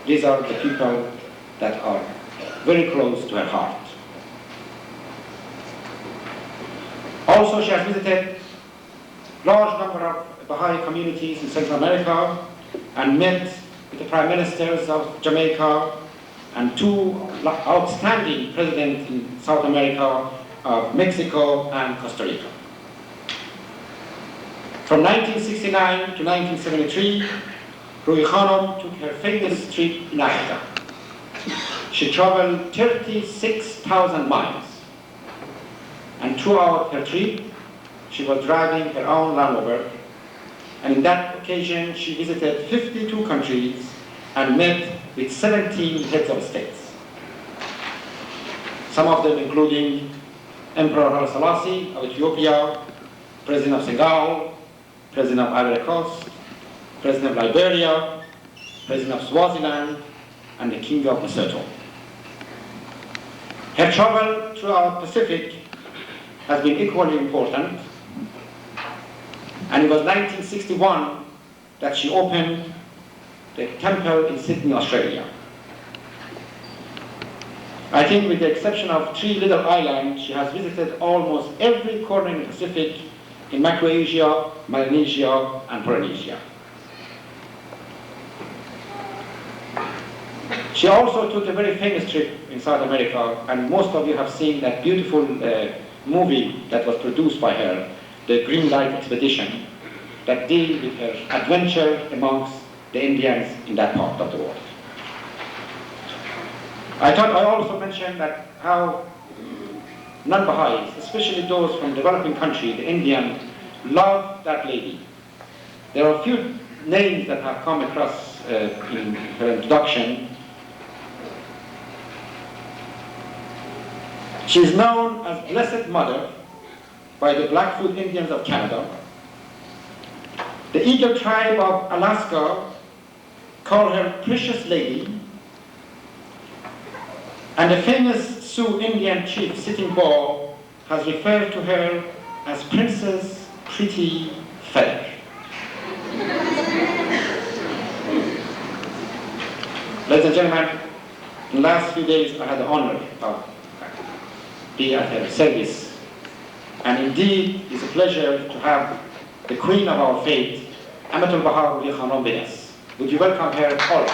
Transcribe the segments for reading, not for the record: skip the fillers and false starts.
These are the people that are very close to her heart. Also, she has visited large number of Baha'i communities in Central America and met with the Prime Ministers of Jamaica and two outstanding presidents in South America, Mexico and Costa Rica. From 1969 to 1973, Ruhiyyih Khanum took her famous trip in Africa. She traveled 36,000 miles. And throughout her trip, she was driving her own Land Rover. And in that occasion, she visited 52 countries and met with 17 heads of states. Some of them including Emperor Haile Selassie of Ethiopia, President of Senegal, President of Ivory Coast, President of Liberia, President of Swaziland, and the King of Lesotho. Her travel throughout the Pacific has been equally important, and it was 1961 that she opened the temple in Sydney, Australia. I think with the exception of 3 little islands, she has visited almost every corner in the Pacific, in Micronesia, Melanesia, and Polynesia. She also took a very famous trip in South America, and most of you have seen that beautiful movie that was produced by her, the Green Light Expedition, that deals with her adventure amongst the Indians in that part of the world. I thought I also mentioned that how non-Baha'is, especially those from developing countries, the Indians, love that lady. There are a few names that have come across in her introduction. She is known as Blessed Mother by the Blackfoot Indians of Canada. The Eagle tribe of Alaska call her Precious Lady, and the famous Sioux Indian chief Sitting Bull has referred to her as Princess Pretty Feather. Ladies and gentlemen, in the last few days I had the honor of being at her service, and indeed it's a pleasure to have the Queen of our faith, Amatul Baha Ruhiyyih Khanum, with us. Would you welcome her all?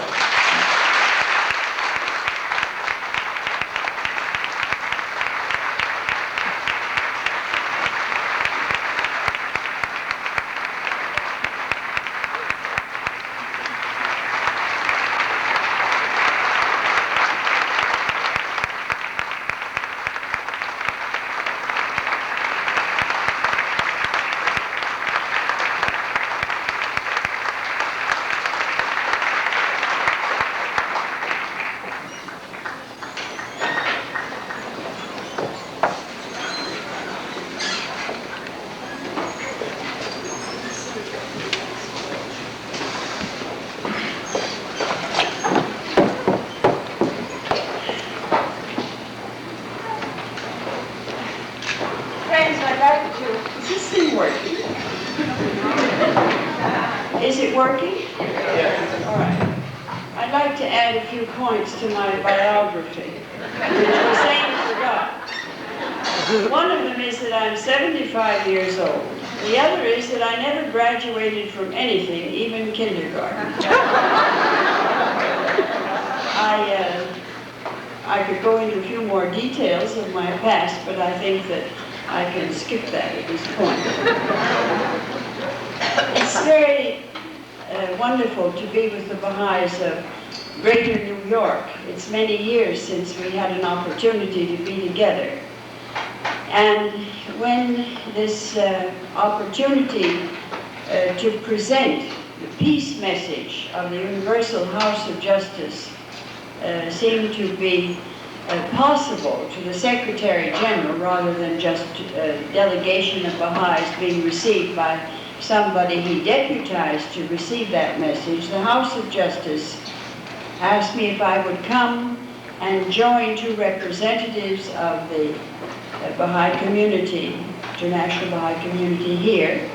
Is it working? Yes. All right. I'd like to add a few points to my biography, which Hussein forgot. One of them is that I'm 75 years old. The other is that I never graduated from anything, even kindergarten. I could go into a few more details of my past, but I think that I can skip that at this point. It's very wonderful to be with the Baha'is of Greater New York. It's many years since we had an opportunity to be together. And when this opportunity to present the peace message of the Universal House of Justice seemed to be possible to the Secretary General rather than just a delegation of Baha'is being received by somebody he deputized to receive that message, the House of Justice asked me if I would come and join two representatives of the Baha'i community, international Baha'i community here,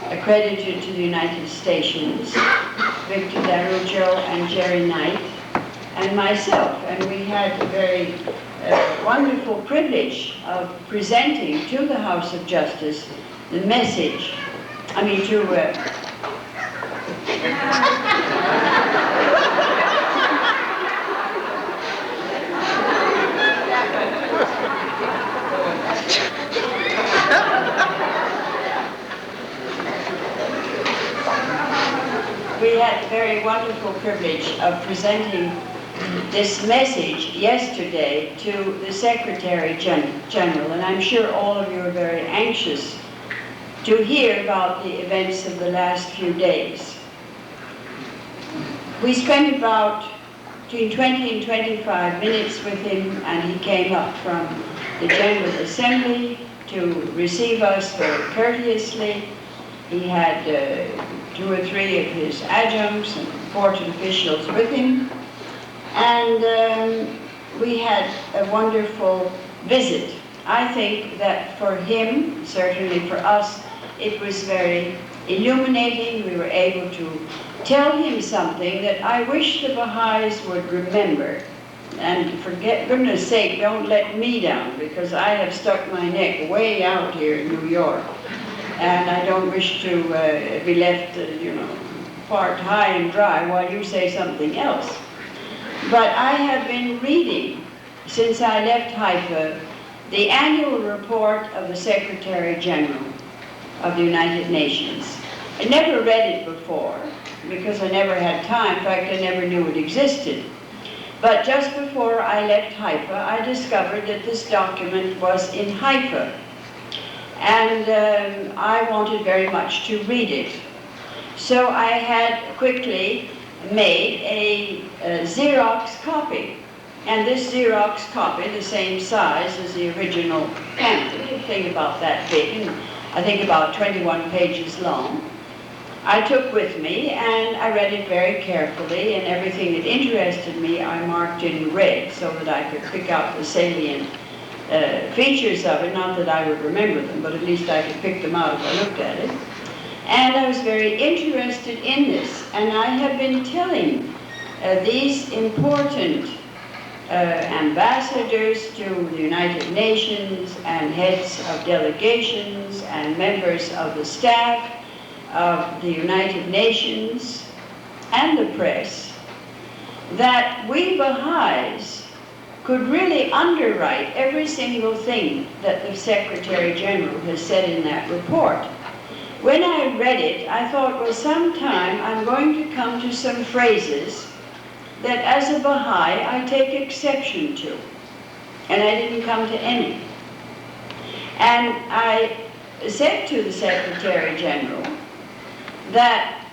accredited to the United Nations, Victor Darujo and Jerry Knight, and myself, and we had a very wonderful privilege of presenting to the House of Justice the message, we had the very wonderful privilege of presenting this message yesterday to the Secretary General, and I'm sure all of you are very anxious to hear about the events of the last few days. We spent about between 20 and 25 minutes with him, and he came up from the General Assembly to receive us very courteously. He had 2 or 3 of his adjuncts and important officials with him. And we had a wonderful visit. I think that for him, certainly for us, it was very illuminating. We were able to tell him something that I wish the Baha'is would remember. And for goodness sake, don't let me down, because I have stuck my neck way out here in New York. And I don't wish to be left, parked high and dry while you say something else. But I have been reading, since I left Haifa, the annual report of the Secretary General of the United Nations. I never read it before, because I never had time. In fact, I never knew it existed. But just before I left Haifa, I discovered that this document was in Haifa. And I wanted very much to read it. So I had quickly made a Xerox copy. And this Xerox copy, the same size as the original pamphlet, a thing about that big, and I think about 21 pages long, I took with me, and I read it very carefully, and everything that interested me I marked in red so that I could pick out the salient features of it. Not that I would remember them, but at least I could pick them out if I looked at it. And I was very interested in this, and I have been telling these important ambassadors to the United Nations and heads of delegations and members of the staff of the United Nations and the press that we Baha'is could really underwrite every single thing that the Secretary General has said in that report. When I read it, I thought, well, sometime I'm going to come to some phrases that as a Baha'i I take exception to, and I didn't come to any. And I said to the Secretary General that,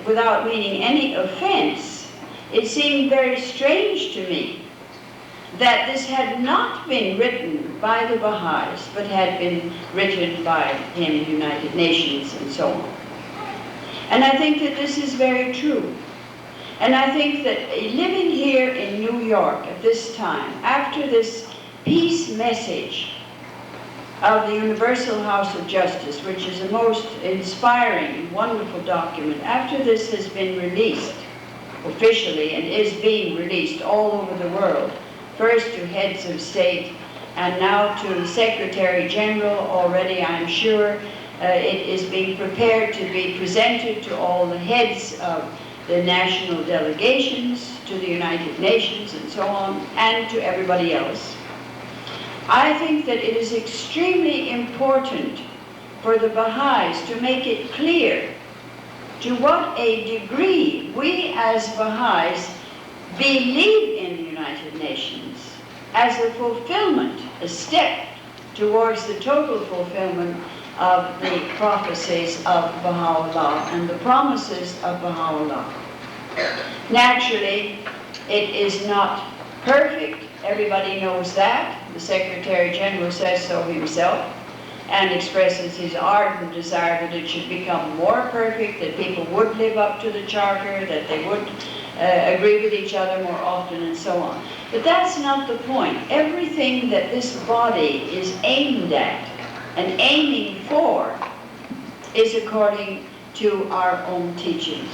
without meaning any offense, it seemed very strange to me that this had not been written by the Baha'is, but had been written by him, the United Nations, and so on. And I think that this is very true. And I think that living here in New York at this time, after this peace message of the Universal House of Justice, which is a most inspiring and wonderful document, after this has been released officially and is being released all over the world, first to heads of state and now to the Secretary General already, I'm sure it is being prepared to be presented to all the heads of the national delegations, to the United Nations and so on, and to everybody else. I think that it is extremely important for the Baha'is to make it clear to what a degree we as Baha'is believe in the United Nations as a fulfillment, a step towards the total fulfillment of the prophecies of Baha'u'llah and the promises of Baha'u'llah. Naturally, it is not perfect. Everybody knows that. The Secretary General says so himself and expresses his ardent desire that it should become more perfect, that people would live up to the Charter, that they would agree with each other more often, and so on. But that's not the point. Everything that this body is aimed at and aiming for is according to our own teachings.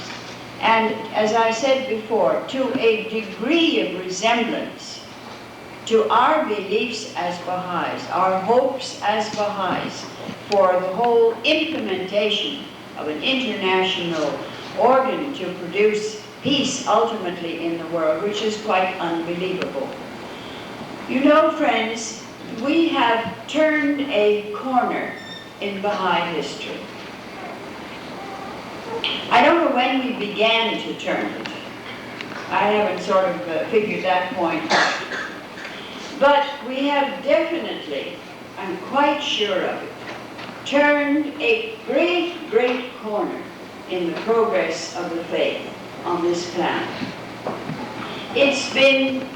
and as I said before, to a degree of resemblance to our beliefs as Baha'is, our hopes as Baha'is for the whole implementation of an international organ to produce peace ultimately in the world, which is quite unbelievable. You know, friends, we have turned a corner in Baha'i history. I don't know when we began to turn it. I haven't sort of figured that point out. But we have definitely, I'm quite sure of it, turned a great, great corner in the progress of the faith on this planet. It's been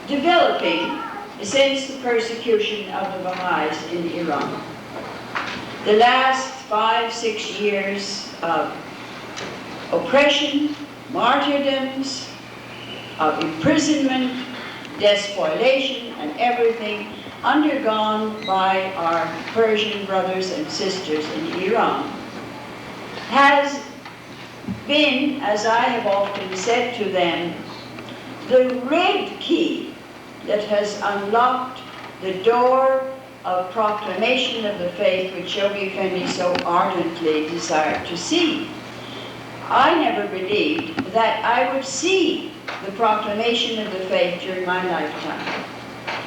developing since the persecution of the Baha'is in Iran. The last 5-6 years of oppression, martyrdoms, of imprisonment, despoliation, and everything undergone by our Persian brothers and sisters in Iran has been, as I have often said to them, the red key that has unlocked the door of proclamation of the faith which Yogi Effendi so ardently desired to see. I never believed that I would see the proclamation of the faith during my lifetime.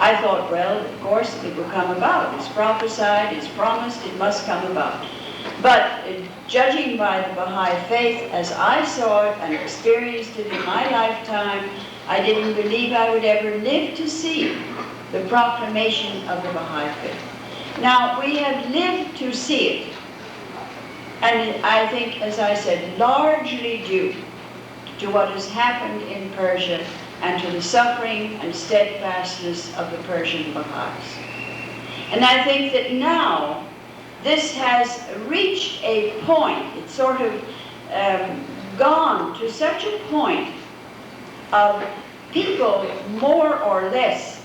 I thought, well, of course it will come about. It's prophesied, it's promised, it must come about. But judging by the Baha'i faith as I saw it and experienced it in my lifetime, I didn't believe I would ever live to see the proclamation of the Baha'i faith. Now, we have lived to see it, and I think, as I said, largely due to what has happened in Persia and to the suffering and steadfastness of the Persian Baha'is. And I think that now this has reached a point, it's sort of gone to such a point of people more or less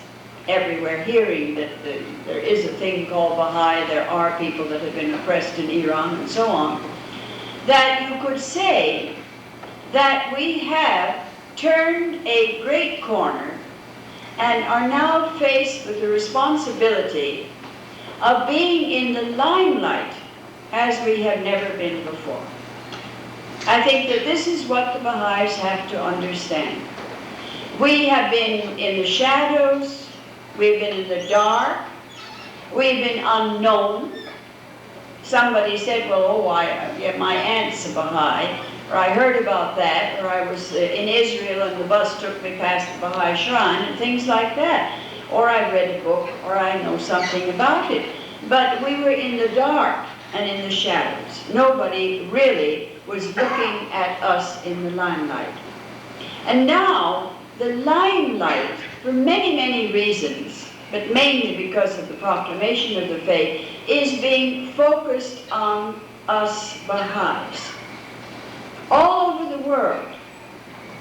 everywhere hearing that there is a thing called Baha'i, there are people that have been oppressed in Iran and so on, that you could say that we have turned a great corner and are now faced with the responsibility of being in the limelight as we have never been before. I think that this is what the Baha'is have to understand. We have been in the shadows, we've been in the dark, we've been unknown. Somebody said, well, oh, yeah, my aunt's a Baha'i, or I heard about that, or I was in Israel and the bus took me past the Baha'i shrine, and things like that. Or I read a book, or I know something about it. But we were in the dark and in the shadows. Nobody really was looking at us in the limelight. And now, the limelight, for many, many reasons, but mainly because of the proclamation of the faith, is being focused on us Baha'is. All over the world,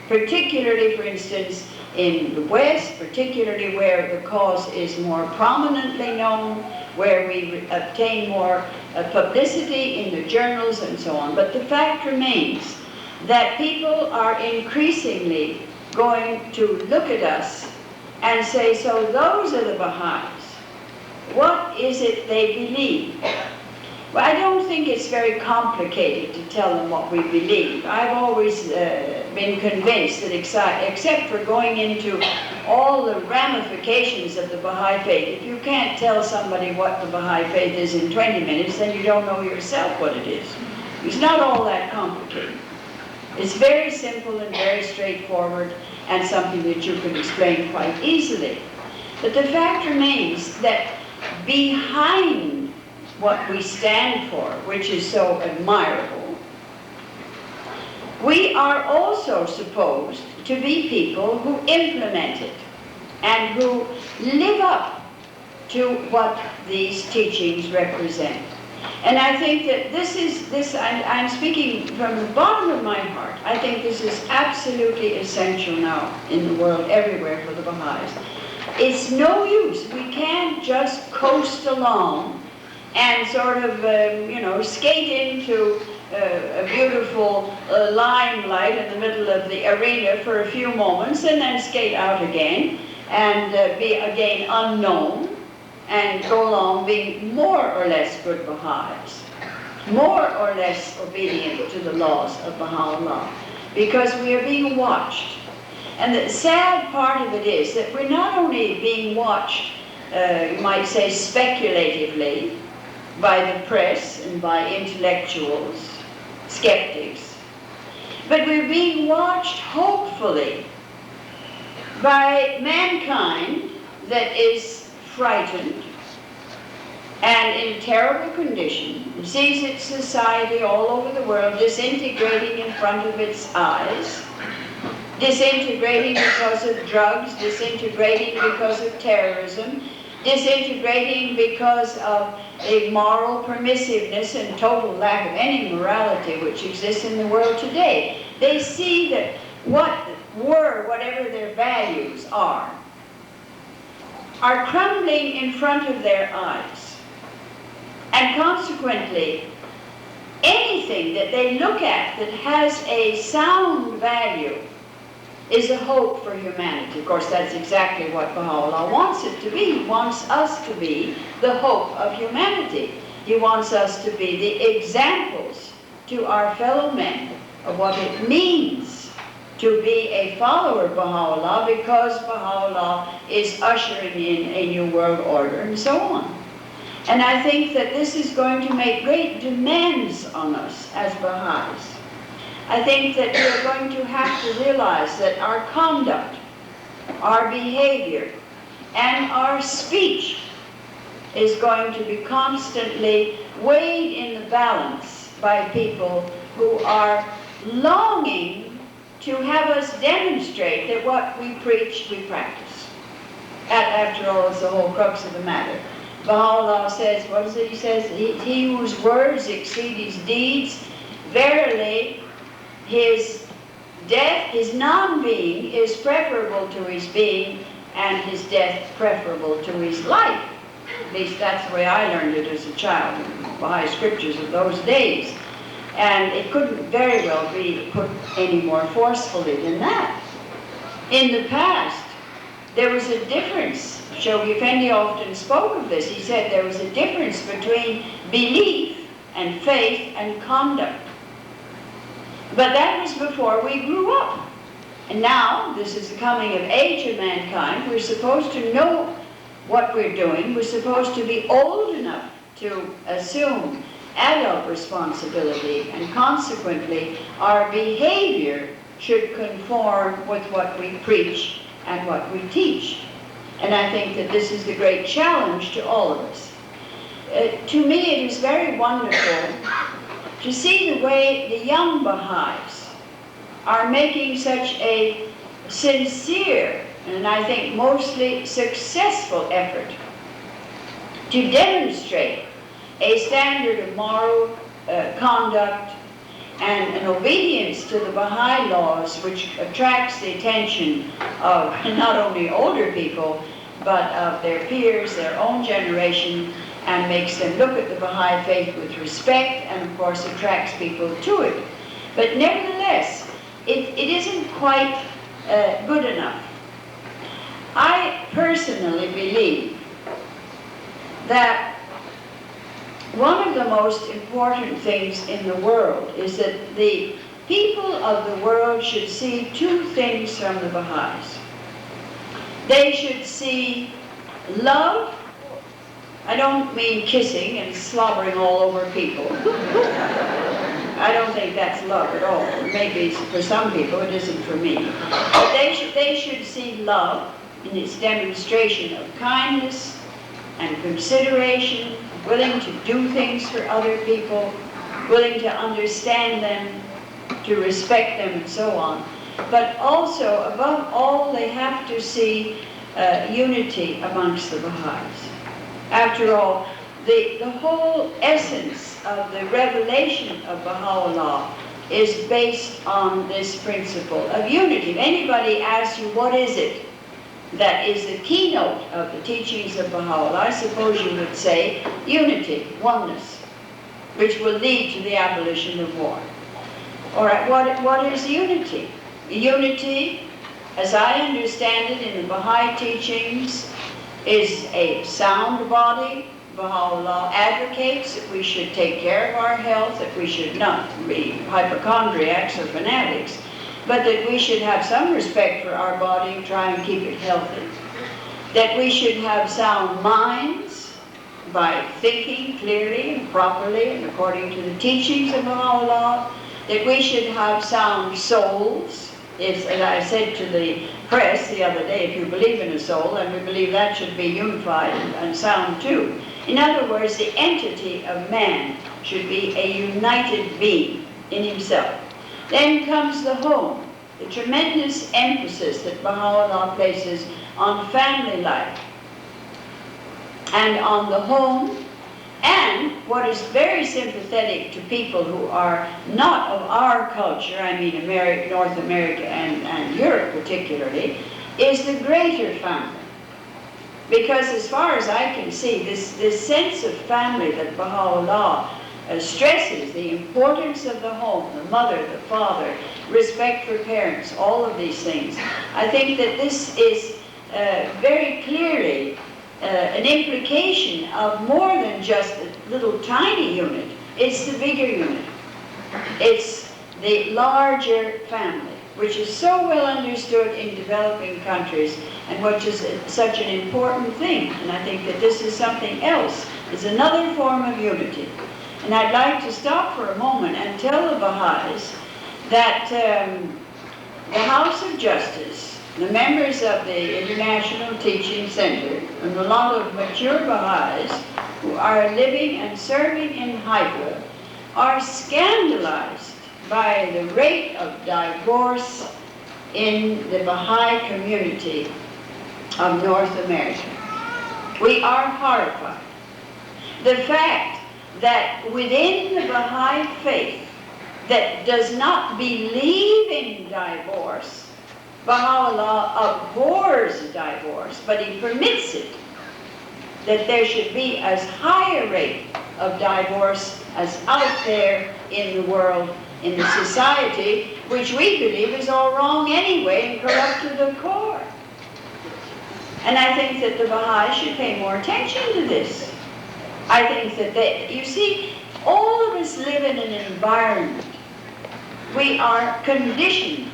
particularly, for instance, in the West, particularly where the cause is more prominently known, where we obtain more publicity in the journals and so on. But the fact remains that people are increasingly going to look at us and say, so those are the Baha'is. What is it they believe? Well, I don't think it's very complicated to tell them what we believe. I've always been convinced that except for going into all the ramifications of the Baha'i faith, if you can't tell somebody what the Baha'i faith is in 20 minutes, then you don't know yourself what it is. It's not all that complicated. It's very simple and very straightforward and something that you can explain quite easily. But the fact remains that behind what we stand for, which is so admirable, we are also supposed to be people who implement it and who live up to what these teachings represent. And I think that I'm speaking from the bottom of my heart, I think this is absolutely essential now in the world everywhere for the Baha'is. It's no use, we can't just coast along and sort of, skate into a beautiful limelight in the middle of the arena for a few moments and then skate out again and be again unknown and go along being more or less good Baha'is, more or less obedient to the laws of Baha'u'llah, because we are being watched. And the sad part of it is that we're not only being watched, you might say speculatively, by the press and by intellectuals, skeptics, but we're being watched hopefully by mankind that is frightened and in terrible condition, sees its society all over the world disintegrating in front of its eyes, disintegrating because of drugs, disintegrating because of terrorism, disintegrating because of a moral permissiveness and total lack of any morality which exists in the world today. They see that whatever their values are crumbling in front of their eyes. And consequently, anything that they look at that has a sound value is a hope for humanity. Of course, that's exactly what Baha'u'llah wants it to be. He wants us to be the hope of humanity. He wants us to be the examples to our fellow men of what it means to be a follower of Baha'u'llah, because Baha'u'llah is ushering in a new world order and so on. And I think that this is going to make great demands on us as Baha'is. I think that we are going to have to realize that our conduct, our behavior, and our speech is going to be constantly weighed in the balance by people who are longing to have us demonstrate that what we preach, we practice. After all, it's the whole crux of the matter. Baha'u'llah says, what is it he says? He whose words exceed his deeds, verily his death, his non-being, is preferable to his being, and his death preferable to his life. At least that's the way I learned it as a child, in the Baha'i scriptures of those days. And it couldn't very well be put any more forcefully than that. In the past, there was a difference. Shoghi Effendi often spoke of this. He said there was a difference between belief and faith and conduct. But that was before we grew up. And now, this is the coming of age of mankind, we're supposed to know what we're doing. We're supposed to be old enough to assume adult responsibility, and consequently, our behavior should conform with what we preach and what we teach. And I think that this is the great challenge to all of us. To me, it is very wonderful to see the way the young Baha'is are making such a sincere and I think mostly successful effort to demonstrate a standard of moral conduct and an obedience to the Baha'i laws which attracts the attention of not only older people but of their peers, their own generation, and makes them look at the Baha'i faith with respect, and of course attracts people to it. But nevertheless, it isn't quite good enough. I personally believe that one of the most important things in the world is that the people of the world should see two things from the Baha'is. They should see love. I don't mean kissing and slobbering all over people. I don't think that's love at all. Maybe for some people, it isn't for me. But they should see love in its demonstration of kindness and consideration, willing to do things for other people, willing to understand them, to respect them, and so on. But also, above all, they have to see unity amongst the Baha'is. After all, the whole essence of the revelation of Baha'u'llah is based on this principle of unity. If anybody asks you, what is it that is the keynote of the teachings of Baha'u'llah, I suppose you would say unity, oneness. which will lead to the abolition of war. All right, what is unity? Unity, as I understand it in the Baha'i teachings, is a sound body. Baha'u'llah advocates that we should take care of our health, that we should not be hypochondriacs or fanatics, but that we should have some respect for our body, try and keep it healthy. That we should have sound minds by thinking clearly and properly and according to the teachings of Baha'u'llah. That we should have sound souls. As I said to the press the other day, if you believe in a soul, then we believe that should be unified and sound too. In other words, the entity of man should be a united being in himself. Then comes the home, the tremendous emphasis that Baha'u'llah places on family life and on the home, and what is very sympathetic to people who are not of our culture, I mean North America and Europe particularly, is the greater family. Because as far as I can see, this sense of family that Baha'u'llah stresses, the importance of the home, the mother, the father, respect for parents, all of these things, I think that this is very clearly an implication of more than just a little tiny unit. It's the bigger unit. It's the larger family, which is so well understood in developing countries and which is such an important thing. And I think that this is something else. It's another form of unity. And I'd like to stop for a moment and tell the Baha'is that the House of Justice, the members of the International Teaching Center, and a lot of mature Baha'is who are living and serving in Haifa are scandalized by the rate of divorce in the Baha'i community of North America. We are horrified. The fact that within the Baha'i faith that does not believe in divorce, Baha'u'llah abhors divorce, but he permits it, that there should be as high a rate of divorce as out there in the world, in the society, which we believe is all wrong anyway and corrupt to the core. And I think that the Baha'i should pay more attention to this. I think that you see, all of us live in an environment. We are conditioned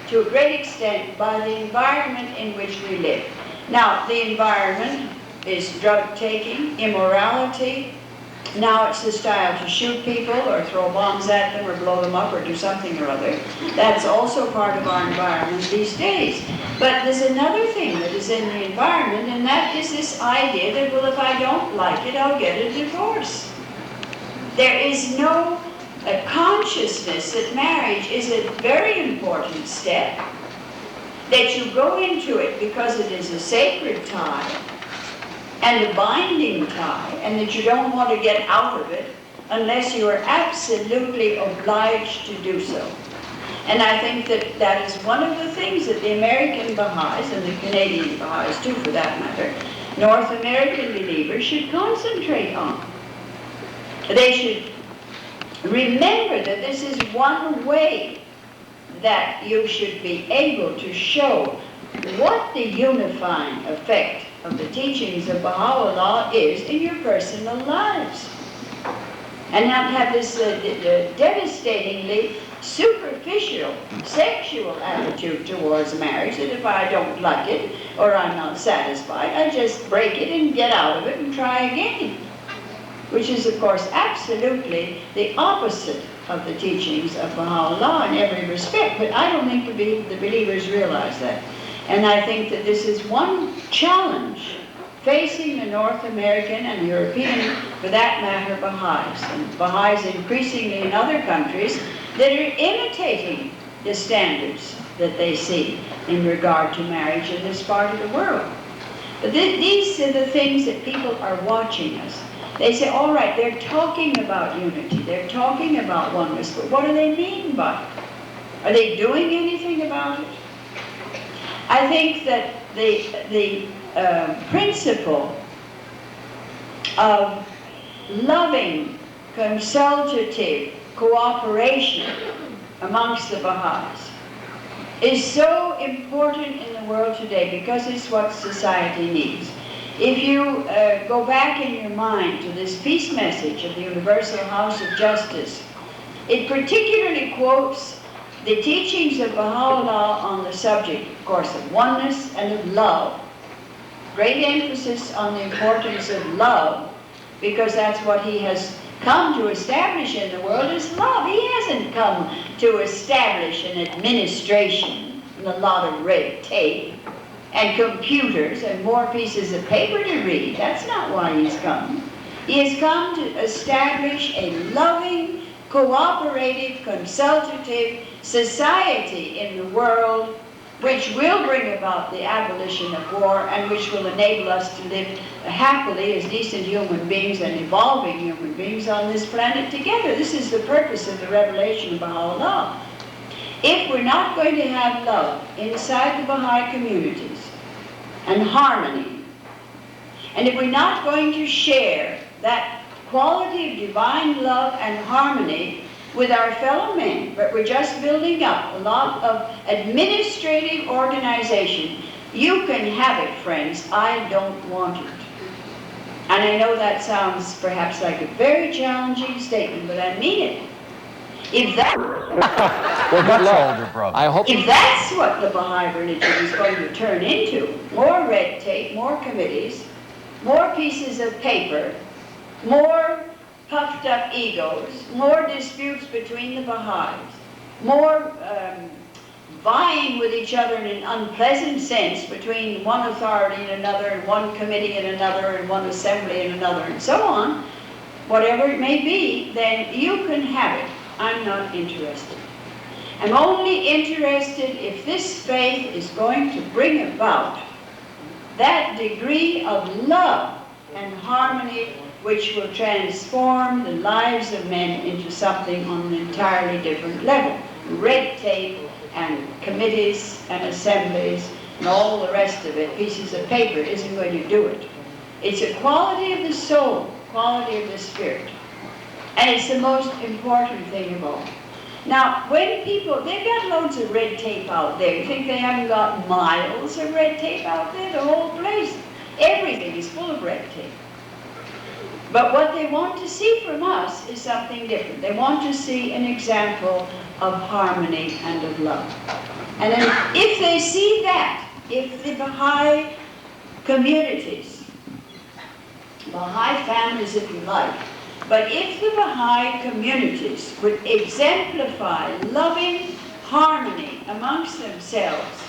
to a great extent by the environment in which we live. Now, the environment is drug taking, immorality. Now it's the style to shoot people or throw bombs at them or blow them up or do something or other. That's also part of our environment these days. But there's another thing that is in the environment, and that is this idea that, well, if I don't like it, I'll get a divorce. There is no consciousness that marriage is a very important step, that you go into it because it is a sacred tie and a binding tie, and that you don't want to get out of it unless you are absolutely obliged to do so. And I think that that is one of the things that the American Baha'is, and the Canadian Baha'is too for that matter, North American believers should concentrate on. They should remember that this is one way that you should be able to show what the unifying effect of the teachings of Baha'u'llah is in your personal lives. And not have this devastatingly superficial sexual attitude towards marriage, that if I don't like it or I'm not satisfied, I just break it and get out of it and try again. Which is, of course, absolutely the opposite of the teachings of Baha'u'llah in every respect. But I don't think the believers realize that. And I think that this is one challenge facing the North American and European, for that matter, Baha'is. And Baha'is increasingly in other countries that are imitating the standards that they see in regard to marriage in this part of the world. But these are the things that people are watching us. They say, all right, they're talking about unity, they're talking about oneness, but what do they mean by it? Are they doing anything about it? I think that the principle of loving consultative cooperation amongst the Baha'is is so important in the world today because it's what society needs. If you go back in your mind to this peace message of the Universal House of Justice, it particularly quotes the teachings of Baha'u'llah on the subject, of course, of oneness and of love. Great emphasis on the importance of love, because that's what he has come to establish in the world is love. He hasn't come to establish an administration and a lot of red tape and computers and more pieces of paper to read. That's not why he's come. He has come to establish a loving, cooperative, consultative society in the world which will bring about the abolition of war and which will enable us to live happily as decent human beings and evolving human beings on this planet together. This is the purpose of the revelation of Baha'u'llah. If we're not going to have love inside the Baha'i communities and harmony, and if we're not going to share that quality of divine love and harmony with our fellow men, but we're just building up a lot of administrative organization, you can have it, friends. I don't want it. And I know that sounds perhaps like a very challenging statement, but I mean it. If that, if that's what the Baha'i religion is going to turn into, more red tape, more committees, more pieces of paper, more puffed up egos, more disputes between the Baha'is, more vying with each other in an unpleasant sense between one authority and another, and one committee and another, and one assembly and another, and so on, whatever it may be, then you can have it. I'm not interested. I'm only interested if this faith is going to bring about that degree of love and harmony which will transform the lives of men into something on an entirely different level. Red tape and committees and assemblies and all the rest of it, pieces of paper, isn't going to do it. It's a quality of the soul, quality of the spirit. And it's the most important thing of all. Now, when people, they've got loads of red tape out there. You think they haven't got miles of red tape out there? The whole place, everything is full of red tape. But what they want to see from us is something different. They want to see an example of harmony and of love. And then if they see that, if the Baha'i communities, Baha'i families if you like, but if the Baha'i communities would exemplify loving harmony amongst themselves,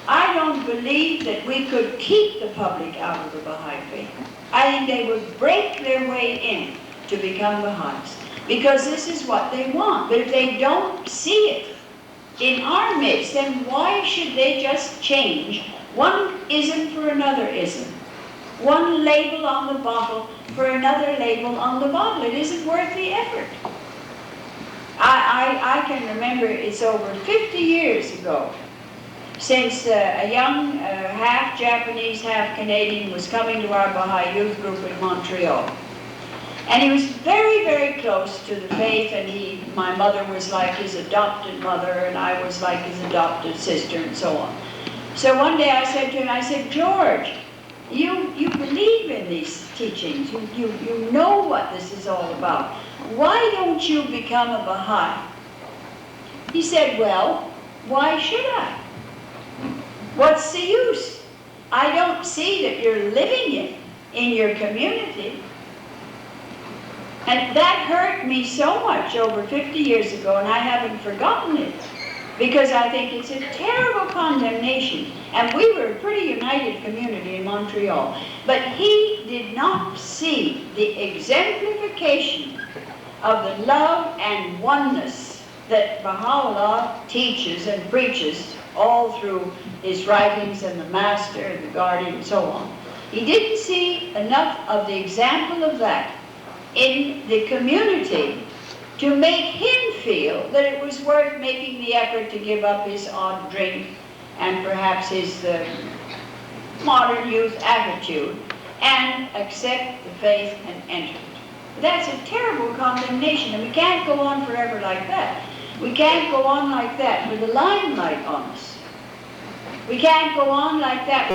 I don't believe that we could keep the public out of the Baha'i faith. I think they would break their way in to become Baha'is, because this is what they want. But if they don't see it in our midst, then why should they just change one ism for another ism? One label on the bottle for another label on the bottle. It isn't worth the effort. I can remember it's over 50 years ago since a young half Japanese, half Canadian was coming to our Baha'i youth group in Montreal. And he was very, very close to the faith, and my mother was like his adopted mother, and I was like his adopted sister, and so on. So one day I said to him, I said, George, you believe in these teachings, you know what this is all about. Why don't you become a Baha'i? He said, well, why should I? What's the use? I don't see that you're living it in your community. And that hurt me so much over 50 years ago, and I haven't forgotten it, because I think it's a terrible condemnation. And we were a pretty united community in Montreal. But he did not see the exemplification of the love and oneness that Baha'u'llah teaches and preaches all through his writings and the Master and the Guardian and so on. He didn't see enough of the example of that in the community to make him feel that it was worth making the effort to give up his odd drink and perhaps his modern youth attitude and accept the faith and enter it. That's a terrible condemnation, and we can't go on forever like that. We can't go on like that with the limelight on us. We can't go on like that.